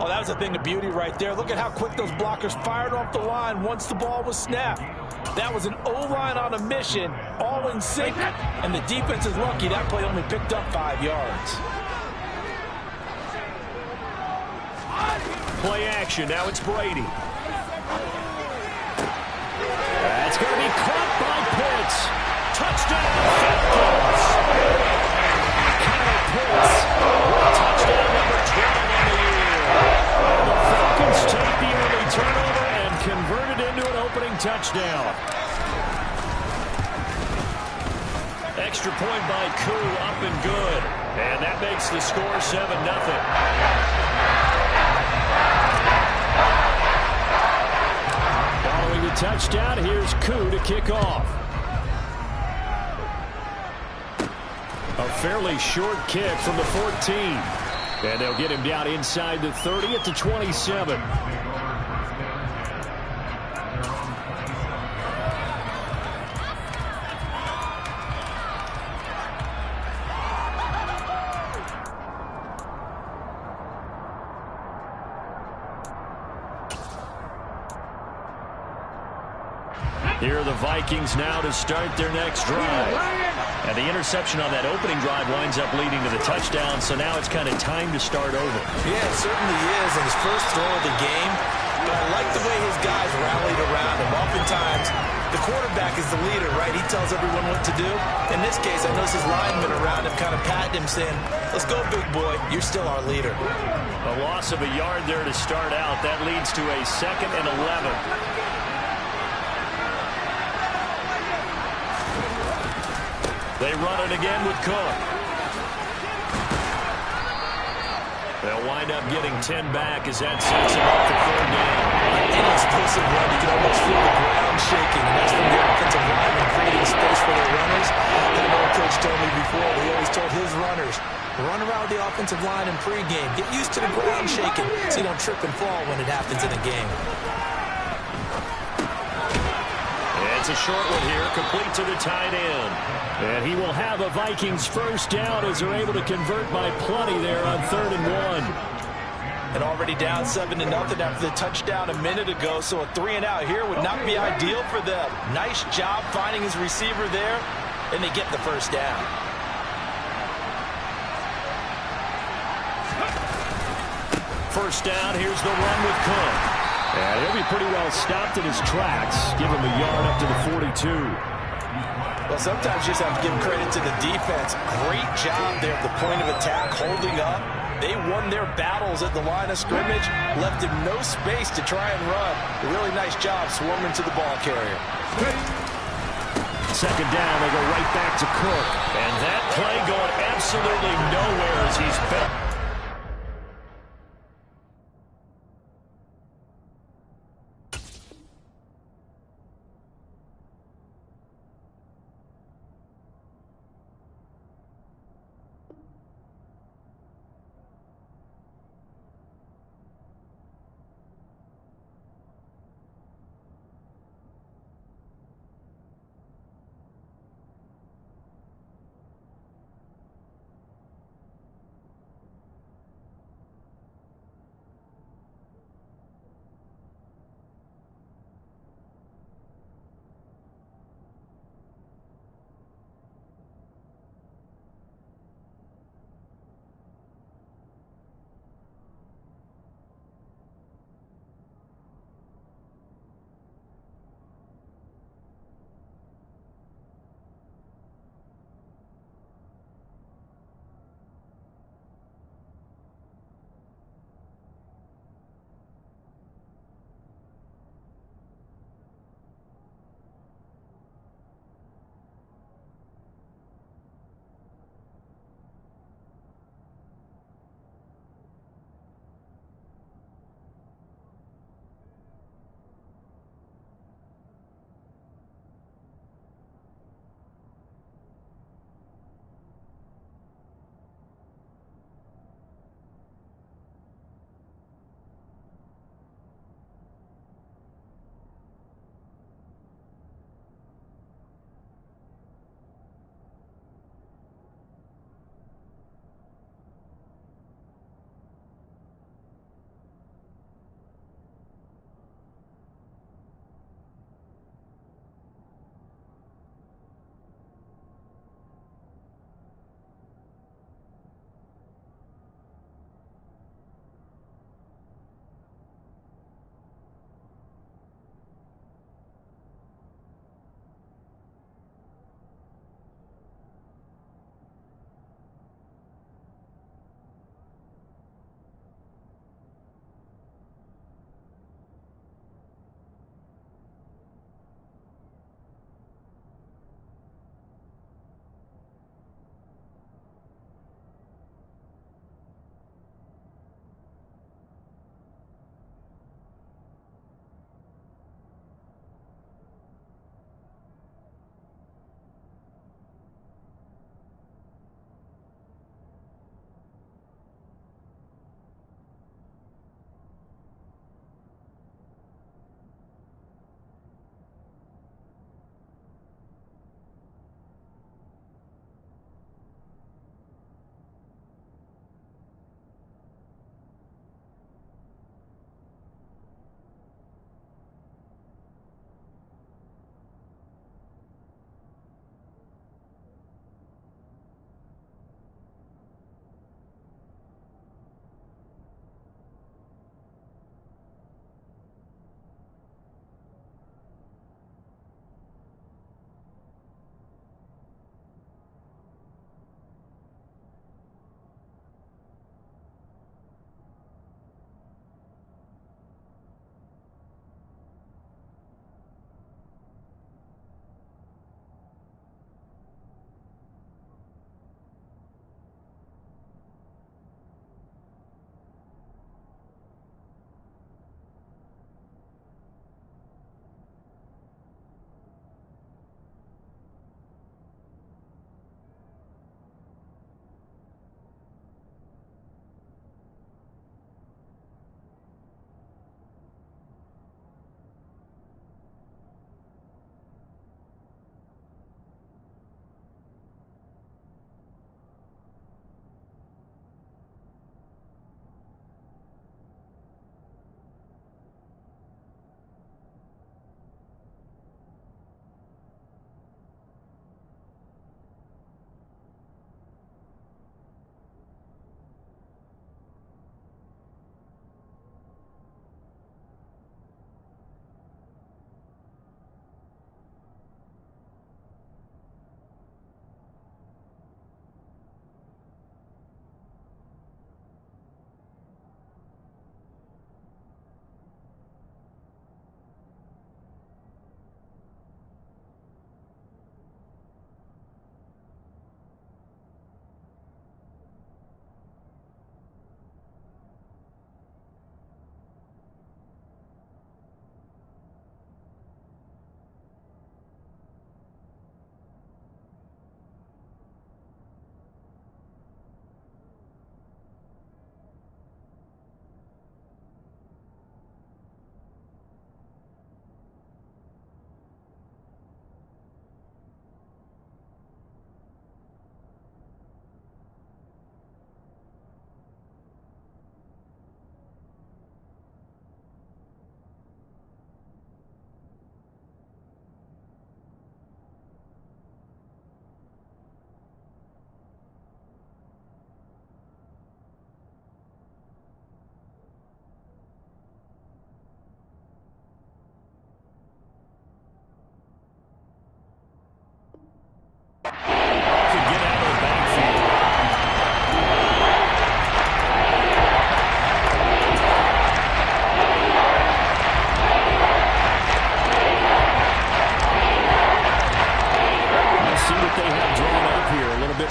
Oh, that was a thing of beauty right there. Look at how quick those blockers fired off the line once the ball was snapped. That was an O-line on a mission, all in sync, and the defense is lucky that play only picked up 5 yards. Play action, now it's Brady. That's going to be caught by Pitts. Touchdown, Falcons. Kyle Pitts with touchdown number 12 on the year. And the Falcons take the early turnover and convert it into an opening touchdown. Extra point by Koo, up and good. And that makes the score 7-0. Following the touchdown, here's Koo to kick off. A fairly short kick from the 14. And they'll get him down inside the 30 at the 27. Here are the Vikings now to start their next drive. And the interception on that opening drive winds up leading to the touchdown, so now it's kind of time to start over. Yeah, it certainly is, and his first throw of the game. But I like the way his guys rallied around him. Oftentimes, the quarterback is the leader, right? He tells everyone what to do. In this case, I notice his linemen around him kind of patting him, saying, let's go, big boy. You're still our leader. A loss of a yard there to start out. That leads to a 2nd and 11. They run it again with Cook. They'll wind up getting 10 back as that sets him up for 3rd down. An explosive run. You can almost feel the ground shaking. And that's from the offensive lineman creating space for their runners. And I know a coach told me before, he always told his runners, run around the offensive line in pregame. Get used to the ground shaking so you don't trip and fall when it happens in a game. It's a short one here, complete to the tight end. And he will have a Vikings first down as they're able to convert by plenty there on 3rd and 1. And already down 7-0 after the touchdown a minute ago, so a 3-and-out here would not be ideal for them. Nice job finding his receiver there, and they get the first down. First down, here's the run with Cook. And he'll be pretty well stopped in his tracks. Give him a yard up to the 42. Well, sometimes you just have to give credit to the defense. Great job there at the point of attack, holding up. They won their battles at the line of scrimmage, left him no space to try and run. A really nice job swarming to the ball carrier. 2nd down, they go right back to Cook. And that play going absolutely nowhere as he's bent.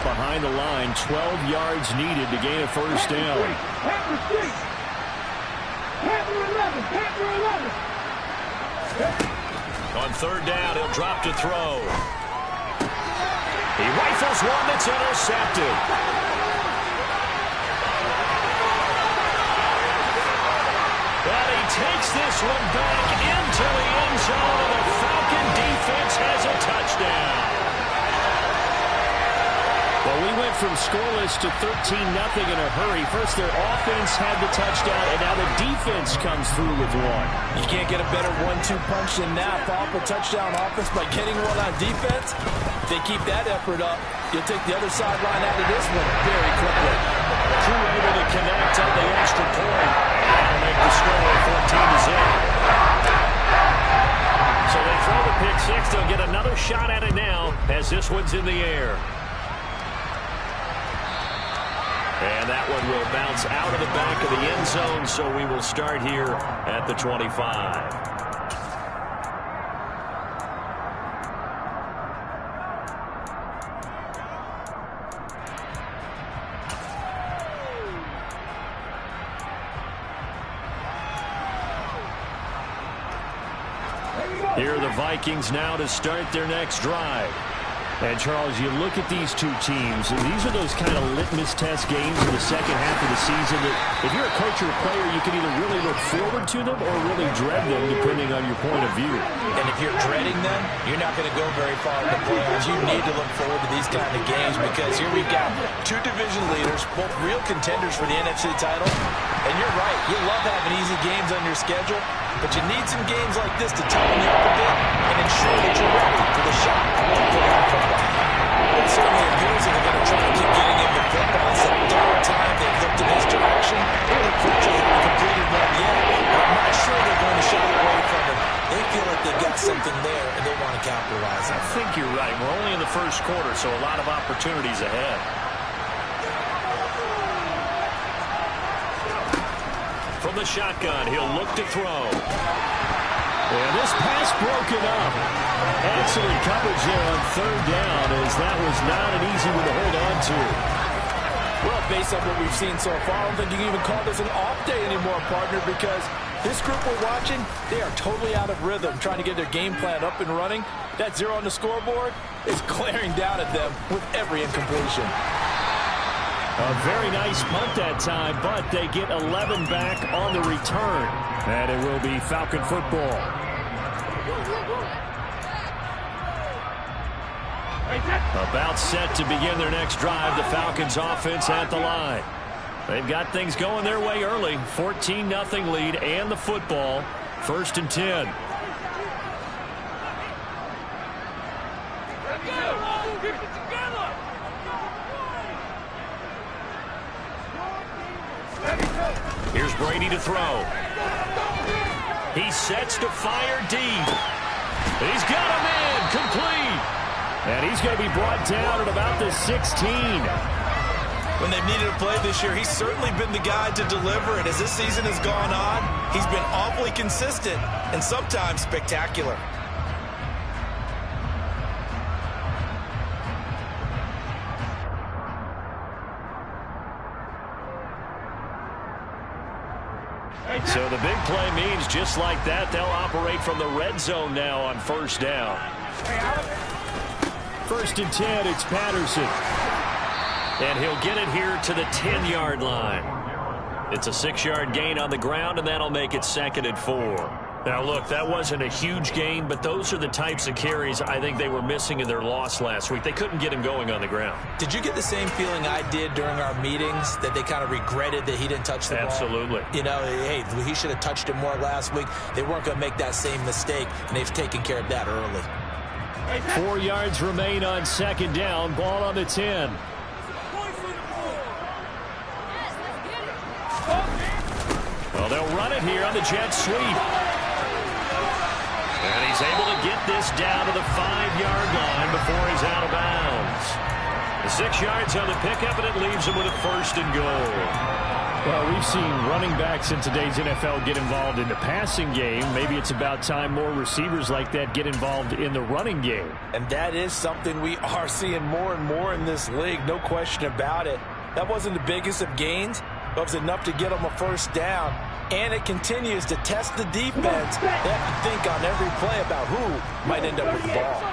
behind the line. 12 yards needed to gain a first down. On third down, he'll drop to throw. He rifles one that's intercepted. And he takes this one back into the end zone, and the Falcon defense has a touchdown. Well, we went from scoreless to 13-0 in a hurry. First, their offense had the touchdown, and now the defense comes through with one. You can't get a better 1-2 punch than that. Follow up a touchdown offense by getting one on defense. If they keep that effort up, you'll take the other sideline out of this one very quickly. Crew able to connect on the extra point. That'll make the score 14-0. So they throw the pick six. They'll get another shot at it now as this one's in the air. And that one will bounce out of the back of the end zone, so we will start here at the 25. Here are the Vikings now to start their next drive. And, Charles, you look at these two teams, and these are those kind of litmus test games in the second half of the season that if you're a coach or a player, you can either really look forward to them or really dread them, depending on your point of view. And if you're dreading them, you're not going to go very far in the playoffs. You need to look forward to these kind of games because here we've got two division leaders, both real contenders for the NFC title. And you're right, you love having easy games on your schedule, but you need some games like this to toughen you up a bit and ensure that you're ready for the shot to play on football. It certainly appears that they're going to try to keep getting into football. It's the third time they've looked in this direction. Unfortunately, they completed one yet, but I'm not sure they're going to shy away from it. They feel like they've got something there, and they want to capitalize on it. I think you're right. We're only in the first quarter, so a lot of opportunities ahead. From the shotgun, he'll look to throw. And this pass broken up. Excellent coverage there on third down, as that was not an easy one to hold on to. Well, based on what we've seen so far, I don't think you can even call this an off day anymore, partner, because this group we're watching, they are totally out of rhythm, trying to get their game plan up and running. That zero on the scoreboard is glaring down at them with every incompletion. A very nice punt that time, but they get 11 back on the return. And it will be Falcon football. About set to begin their next drive, the Falcons offense at the line. They've got things going their way early. 14-0 lead and the football. 1st and 10. Here's Brady to throw. He sets to fire deep. He's got him in, complete. And he's going to be brought down at about the 16. When they've needed a play this year, he's certainly been the guy to deliver. And as this season has gone on, he's been awfully consistent and sometimes spectacular. So the big play means just like that, they'll operate from the red zone now on first down. 1st and 10, it's Patterson. And he'll get it here to the 10-yard line. It's a 6-yard gain on the ground, and that'll make it 2nd and 4. Now, look, that wasn't a huge gain, but those are the types of carries I think they were missing in their loss last week. They couldn't get him going on the ground. Did you get the same feeling I did during our meetings, that they kind of regretted that he didn't touch the ball? Absolutely. You know, hey, he should have touched it more last week. They weren't going to make that same mistake, and they've taken care of that early. 4 yards remain on 2nd down. Ball on the 10. Well, they'll run it here on the jet sweep. And he's able to get this down to the 5-yard line before he's out of bounds. The 6 yards on the pickup, and it leaves him with a 1st and goal. Well, we've seen running backs in today's NFL get involved in the passing game. Maybe it's about time more receivers like that get involved in the running game. And that is something we are seeing more and more in this league, no question about it. That wasn't the biggest of gains, but it was enough to get them a first down. And it continues to test the defense. They have to think on every play about who might end up with the ball.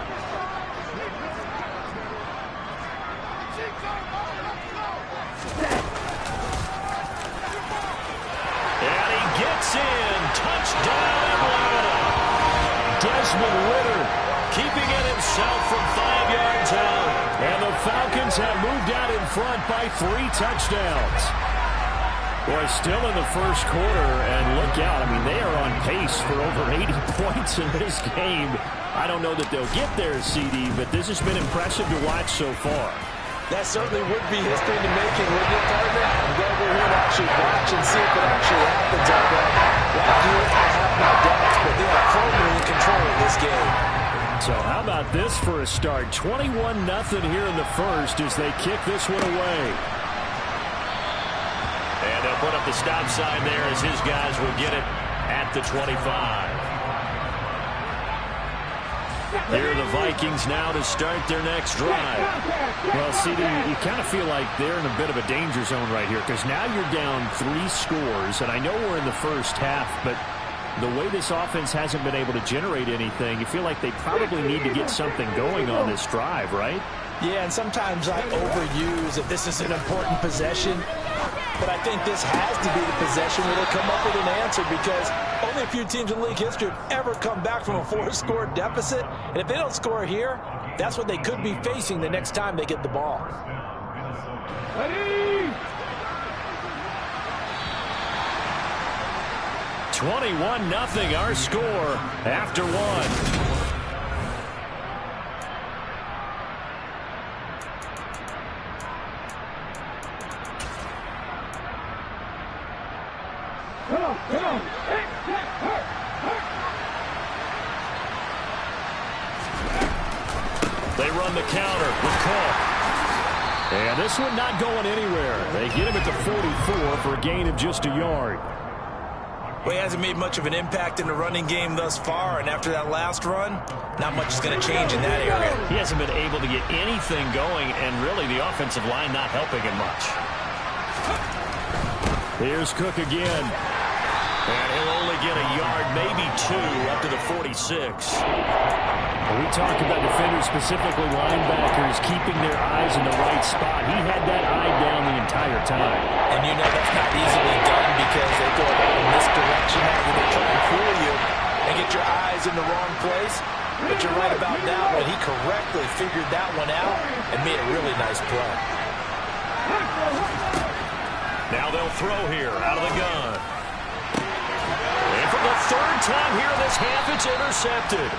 And he gets in. Touchdown, Atlanta. Desmond Ritter keeping it himself from 5 yards out. And the Falcons have moved out in front by 3 touchdowns. Boy, still in the first quarter, and look out. I mean, they are on pace for over 80 points in this game. I don't know that they'll get there, CD, but this has been impressive to watch so far. That certainly would be history to making, wouldn't it, partner? I'm glad we're here to actually watch and see if it actually happens out there. Like you, I have my doubts, but they are firmly in control of this game. So how about this for a start? 21-0 here in the first as they kick this one away. And they'll put up the stop sign there as his guys will get it at the 25. Here are the Vikings now to start their next drive. Well, CD, you kind of feel like they're in a bit of a danger zone right here because now you're down 3 scores, and I know we're in the first half, but the way this offense hasn't been able to generate anything, you feel like they probably need to get something going on this drive, right? Yeah, and sometimes I overuse that this is an important possession. But I think this has to be the possession where they come up with an answer because only a few teams in league history have ever come back from a 4-score deficit. And if they don't score here, that's what they could be facing the next time they get the ball. 21-0 our score after 1. They run the counter with Cook. And this one not going anywhere. They get him at the 44 for a gain of just a yard. Well, he hasn't made much of an impact in the running game thus far, and after that last run, not much is going to change in that area. He hasn't been able to get anything going, and really the offensive line not helping him much. Here's Cook again. And he'll only get a yard, maybe 2, up to the 46. We talk about defenders, specifically linebackers, keeping their eyes in the right spot. He had that eye down the entire time. And you know that's not easily done because they throw a lot of misdirection at you. They try and fool you and get your eyes in the wrong place. But you're right about that one. He correctly figured that one out and made a really nice play. Now they'll throw here out of the gun. And for the 3rd time here in this half, it's intercepted.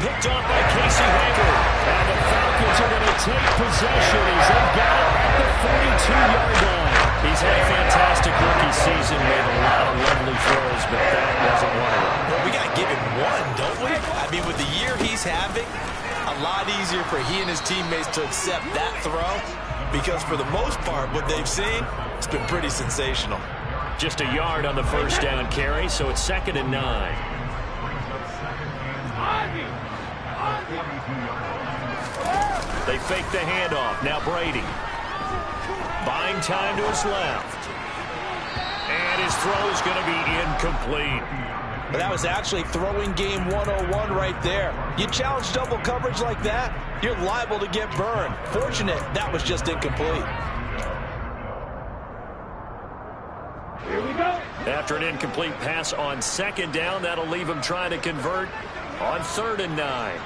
Picked off by Casey Hayward. And the Falcons are going to take possession as they've got it at the 42-yard line. He's had a fantastic rookie season, made a lot of lovely throws, but that wasn't one of them. Well, we got to give him one, don't we? I mean, with the year he's having, a lot easier for he and his teammates to accept that throw because for the most part, what they've seen, it's been pretty sensational. Just a yard on the first down carry, so it's 2nd and 9. They fake the handoff. Now Brady. Buying time to his left. And his throw is going to be incomplete. But that was actually throwing game 101 right there. You challenge double coverage like that, you're liable to get burned. Fortunate, that was just incomplete. Here we go. After an incomplete pass on 2nd down, that'll leave him trying to convert on 3rd and 9.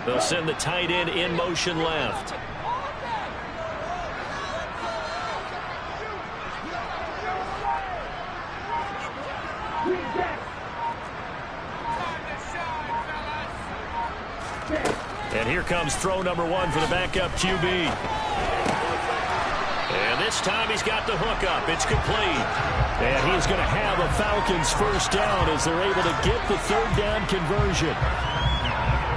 They'll send the tight end in motion left. And here comes throw number 1 for the backup QB. And this time he's got the hook up. It's complete. And he's going to have a Falcons first down as they're able to get the 3rd down conversion.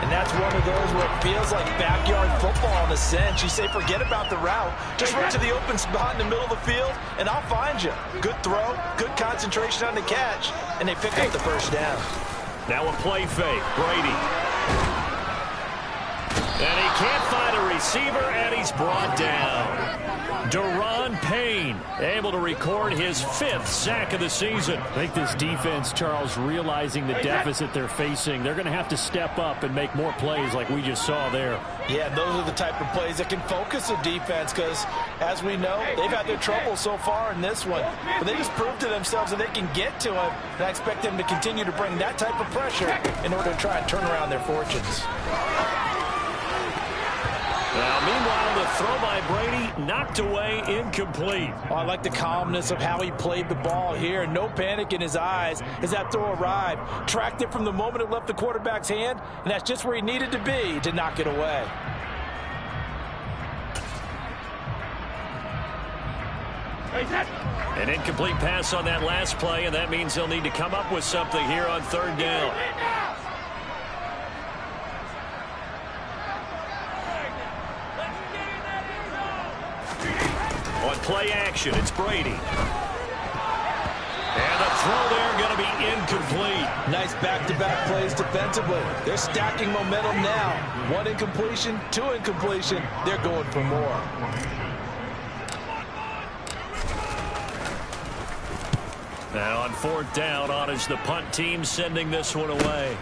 And that's one of those where it feels like backyard football in a sense. You say, forget about the route. Just run to the open spot in the middle of the field, and I'll find you. Good throw, good concentration on the catch, and they pick up the first down. Now a play fake. Brady. And he can't find a receiver, and he's brought down. Daron Payne able to record his 5th sack of the season. I think this defense, Charles, realizing the deficit they're facing, they're going to have to step up and make more plays like we just saw there. Yeah, those are the type of plays that can focus a defense because, as we know, they've had their trouble so far in this one. But they just proved to themselves that they can get to him, and I expect them to continue to bring that type of pressure in order to try and turn around their fortunes. Now, meanwhile, the throw by Brady knocked away, incomplete. Oh, I like the calmness of how he played the ball here. No panic in his eyes as that throw arrived. Tracked it from the moment it left the quarterback's hand, and that's just where he needed to be to knock it away. An incomplete pass on that last play, and that means they'll need to come up with something here on 3rd down. On play action, it's Brady. And the throw there going to be incomplete. Nice back-to-back plays defensively. They're stacking momentum now. 1 incompletion, 2 incompletion. They're going for more. Now on 4th down, on is the punt team sending this one away.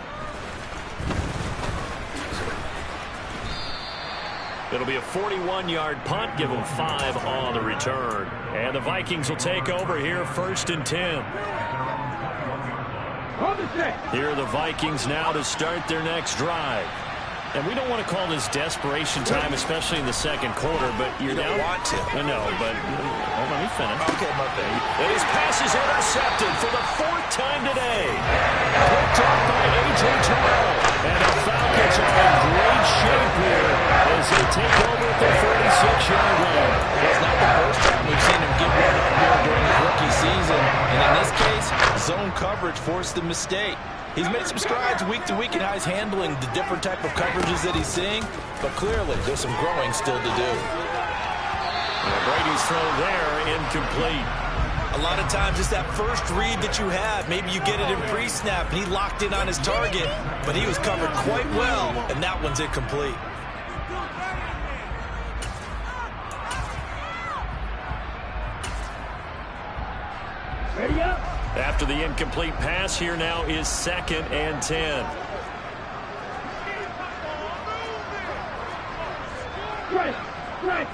It'll be a 41-yard punt, give them 5 on the return. And the Vikings will take over here, 1st and 10. Here are the Vikings now to start their next drive. And we don't want to call this desperation time, especially in the 2nd quarter, but you don't want to. I know, but let me finish. Okay, my bad. And his pass is intercepted for the 4th time today. Picked off by A.J. Terrell. And the Falcons are in great shape here as they take over at the 46-yard line. It's not the first time we've seen him get one up here during his rookie season. And in this case, zone coverage forced the mistake. He's made some strides week to week in how he's handling the different type of coverages that he's seeing, but clearly there's some growing still to do. Well, Brady's throw there, incomplete. A lot of times it's that first read that you have. Maybe you get it in pre-snap, and he locked in on his target, but he was covered quite well, and that one's incomplete. Ready up. After the incomplete pass, here now is 2nd and 10. Right.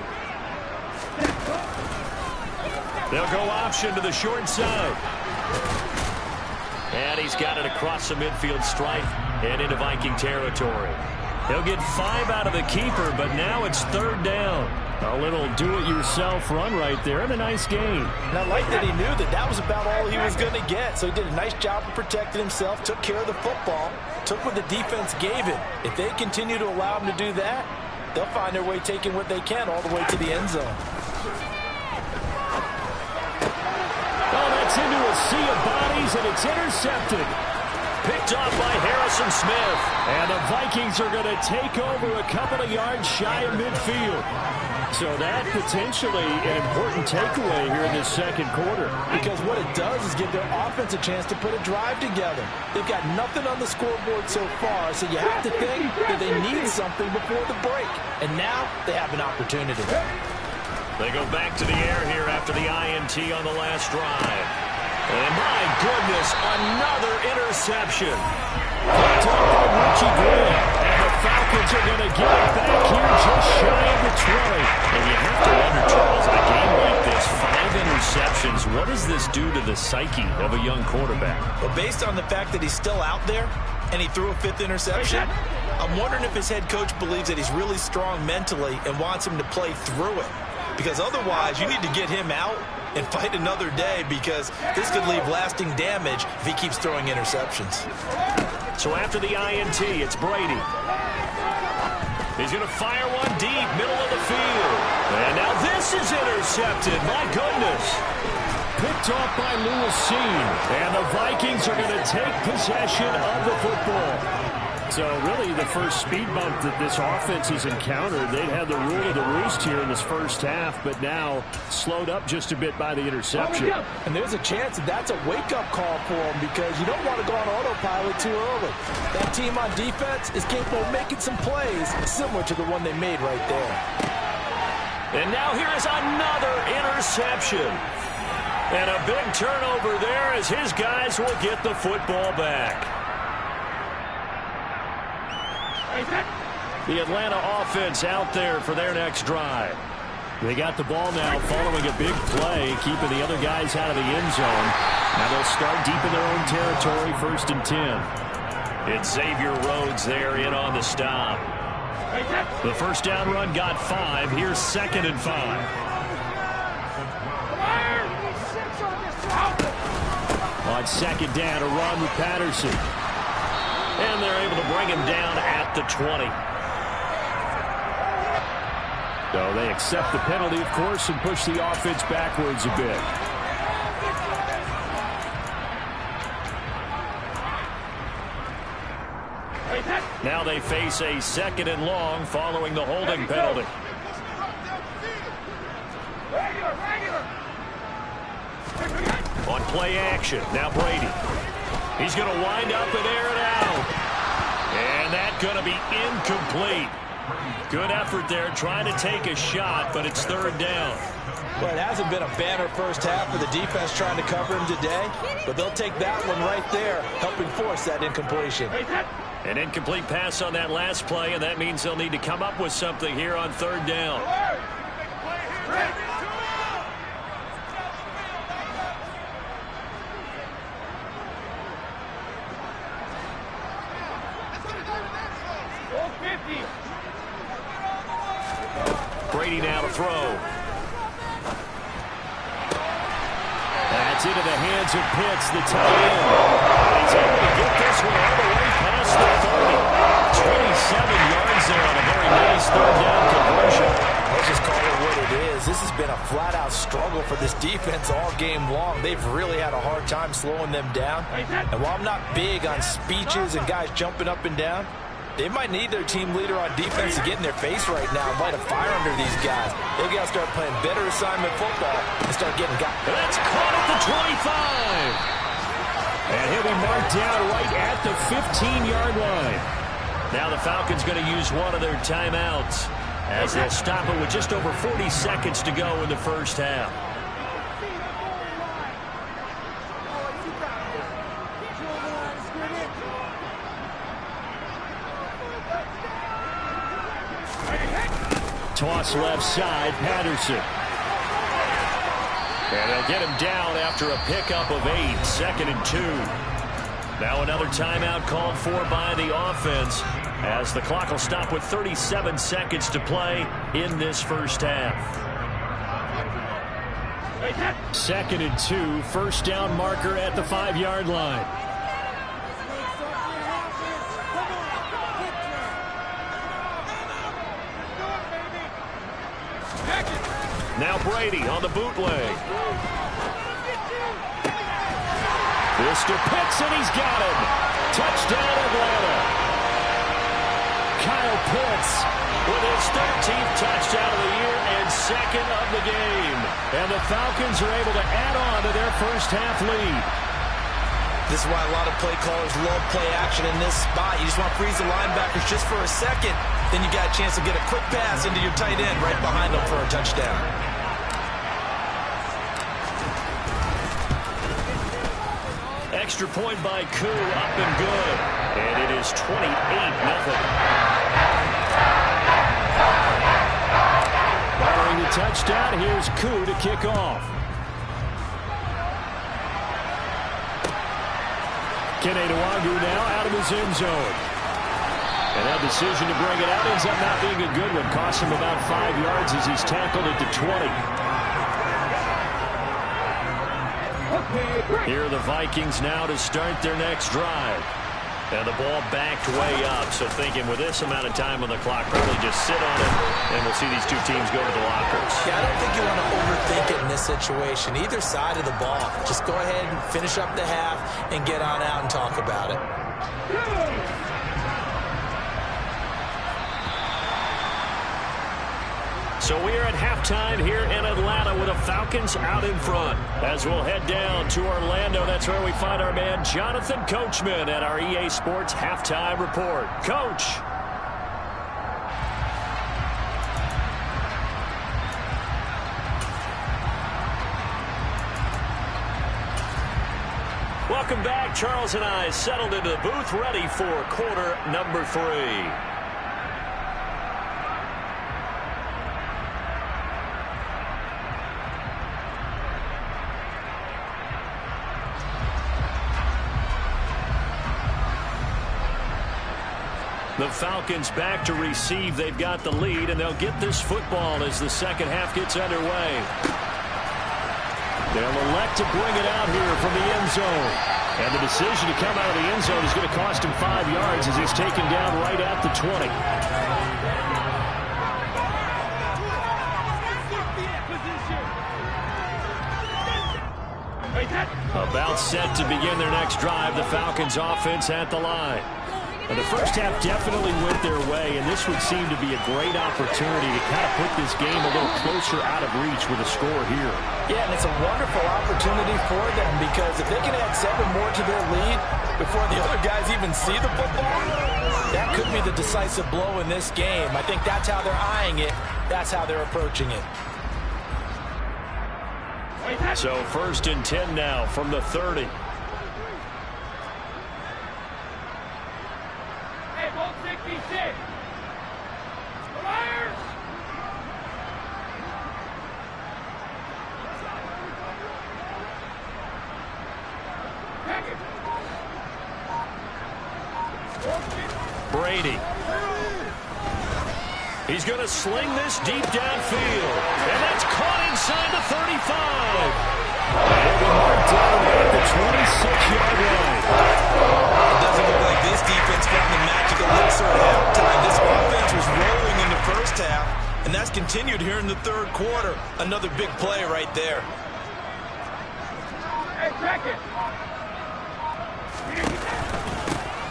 They'll go option to the short side. And he's got it across the midfield stripe and into Viking territory. He'll get 5 out of the keeper, but now it's 3rd down. A little do-it-yourself run right there and a nice gain. And I like that he knew that that was about all he was going to get. So he did a nice job of protecting himself, took care of the football, took what the defense gave him. If they continue to allow him to do that, they'll find their way taking what they can all the way to the end zone. Oh, that's into a sea of bodies, and it's intercepted. Picked off by Harrison Smith. And the Vikings are going to take over a couple of yards shy of midfield. So that potentially an important takeaway here in this 2nd quarter. Because what it does is give their offense a chance to put a drive together. They've got nothing on the scoreboard so far, so you have to think that they need something before the break. And now they have an opportunity. They go back to the air here after the INT on the last drive. And my goodness, another interception. Picked up by Richie Graham. And the Falcons are going to get it back here just shy of the 20. And you have to wonder, Charles, in a game like this, 5 interceptions, what does this do to the psyche of a young quarterback? Well, based on the fact that he's still out there and he threw a 5th interception, I'm wondering if his head coach believes that he's really strong mentally and wants him to play through it. Because otherwise, you need to get him out and fight another day, because this could leave lasting damage if he keeps throwing interceptions. So after the INT, it's Brady. He's going to fire one deep, middle of the field. And now this is intercepted. My goodness. Picked off by Lewis Seen. And the Vikings are going to take possession of the football. So really the first speed bump that this offense has encountered, they'd had the rule of the roost here in this first half, but now slowed up just a bit by the interception. And there's a chance that that's a wake-up call for them because you don't want to go on autopilot too early. That team on defense is capable of making some plays similar to the one they made right there. And now here is another interception. And a big turnover there as his guys will get the football back. The Atlanta offense out there for their next drive. They got the ball now following a big play, keeping the other guys out of the end zone. Now they'll start deep in their own territory, 1st and 10. It's Xavier Rhodes there in on the stop. The first down run got 5. Here's 2nd and 5. On 2nd down, a run with Patterson. And they're able to bring him down at the 20. So they accept the penalty, of course, and push the offense backwards a bit. Now they face a 2nd and long following the holding penalty. On play action, now Brady. He's going to wind up and air it out. And that's going to be incomplete. Good effort there trying to take a shot, but it's 3rd down. Well, it hasn't been a banner first half for the defense trying to cover him today, but they'll take that one right there, helping force that incompletion. An incomplete pass on that last play, and that means they'll need to come up with something here on 3rd down. Brady now to throw. That's into the hands of Pitts, the tight end. He's able to get this one all the way past the 30. 27 yards there on a very nice 3rd down conversion. Let's just call it what it is. This has been a flat-out struggle for this defense all game long. They've really had a hard time slowing them down. And while I'm not big on speeches and guys jumping up and down, they might need their team leader on defense to get in their face right now and light a fire under these guys. They've got to start playing better assignment football and start getting guys. That's caught at the 25. And he'll be marked down right at the 15-yard line. Now the Falcons going to use one of their timeouts as they'll stop it with just over 40 seconds to go in the first half. Toss left side, Patterson. And they'll get him down after a pickup of 8, 2nd and 2. Now another timeout called for by the offense as the clock will stop with 37 seconds to play in this first half. 2nd and 2, first down marker at the 5-yard line. Now Brady on the bootleg. This to Pitts, and he's got him. Touchdown, Atlanta. Kyle Pitts with his 13th touchdown of the year and 2nd of the game. And the Falcons are able to add on to their first half lead. This is why a lot of play callers love play action in this spot. You just want to freeze the linebackers just for a second. Then you got a chance to get a quick pass into your tight end right behind them for a touchdown. Extra point by Koo, up and good. And it is 28-0. Following the touchdown, here's Koo to kick off. Kene Nwagu now out of his end zone. And that decision to bring it out ends up not being a good one. Costs him about 5 yards as he's tackled at the 20. Here are the Vikings now to start their next drive. And the ball backed way up. So thinking with this amount of time on the clock, probably just sit on it, and we'll see these two teams go to the lockers. Yeah, I don't think you want to overthink it in this situation. Either side of the ball. Just go ahead and finish up the half and get on out and talk about it. So we are at halftime here in Atlanta with the Falcons out in front. As we'll head down to Orlando, that's where we find our man Jonathan Coachman at our EA Sports Halftime Report. Coach. Welcome back. Charles and I settled into the booth, ready for quarter number 3. The Falcons back to receive. They've got the lead, and they'll get this football as the second half gets underway. They'll elect to bring it out here from the end zone. And the decision to come out of the end zone is going to cost him 5 yards as he's taken down right at the 20. About set to begin their next drive. The Falcons offense at the line. And the first half definitely went their way, and this would seem to be a great opportunity to kind of put this game a little closer out of reach with a score here. Yeah, and it's a wonderful opportunity for them because if they can add 7 more to their lead before the other guys even see the football, that could be the decisive blow in this game. I think that's how they're eyeing it. That's how they're approaching it. So 1st and 10 now from the 30. Brady. He's going to sling this deep downfield. And that's caught inside the 35. And we marked down at the 26-yard line. It doesn't look like this defense found the magical elixir at halftime. This offense was rolling in the first half, and that's continued here in the third quarter. Another big play right there. Hey, check it.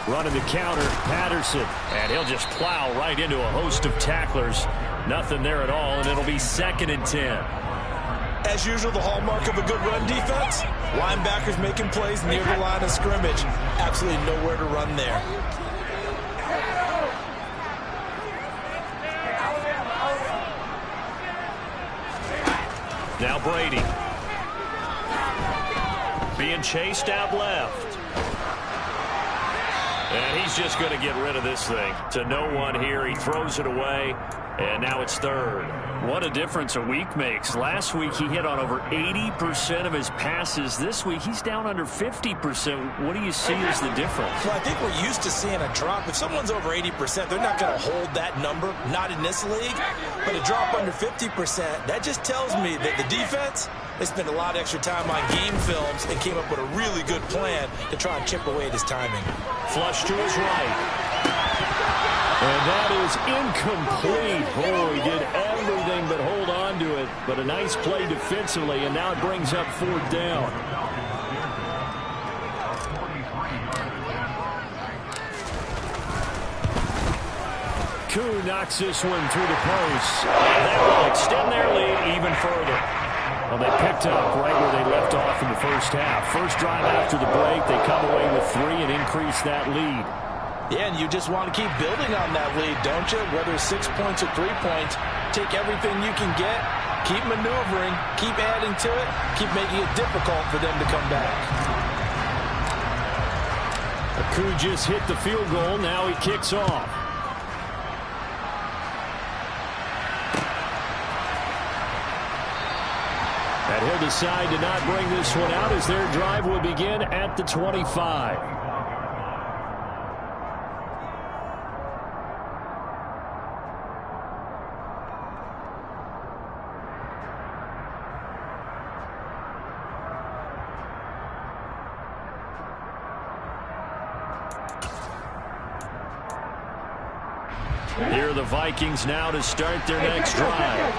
Running the counter, Patterson. And he'll just plow right into a host of tacklers. Nothing there at all, and it'll be 2nd and 10. As usual, the hallmark of a good run defense, linebackers making plays near the line of scrimmage. Absolutely nowhere to run there. Now Brady. Being chased out left. And he's just going to get rid of this thing. To no one here. He throws it away. And now it's 3rd. What a difference a week makes. Last week he hit on over 80% of his passes. This week he's down under 50%. What do you see as the difference? Well, I think we're used to seeing a drop. If someone's over 80%, they're not going to hold that number. Not in this league. But a drop under 50%, that just tells me that the defense, they spent a lot of extra time on game films and came up with a really good plan to try and chip away at his timing. Flush to his right. And that is incomplete. Oh, he did everything but hold on to it. But a nice play defensively, and now it brings up 4th down. Koo knocks this one through the post. And that will extend their lead even further. Well, they picked up right where they left off in the first half. First drive after the break, they come away with 3 and increase that lead. Yeah, and you just want to keep building on that lead, don't you? Whether it's 6 points or 3 points, take everything you can get, keep maneuvering, keep adding to it, keep making it difficult for them to come back. Koo just hit the field goal. Now he kicks off. And he'll decide to not bring this one out as their drive will begin at the 25. Here are the Vikings now to start their next drive.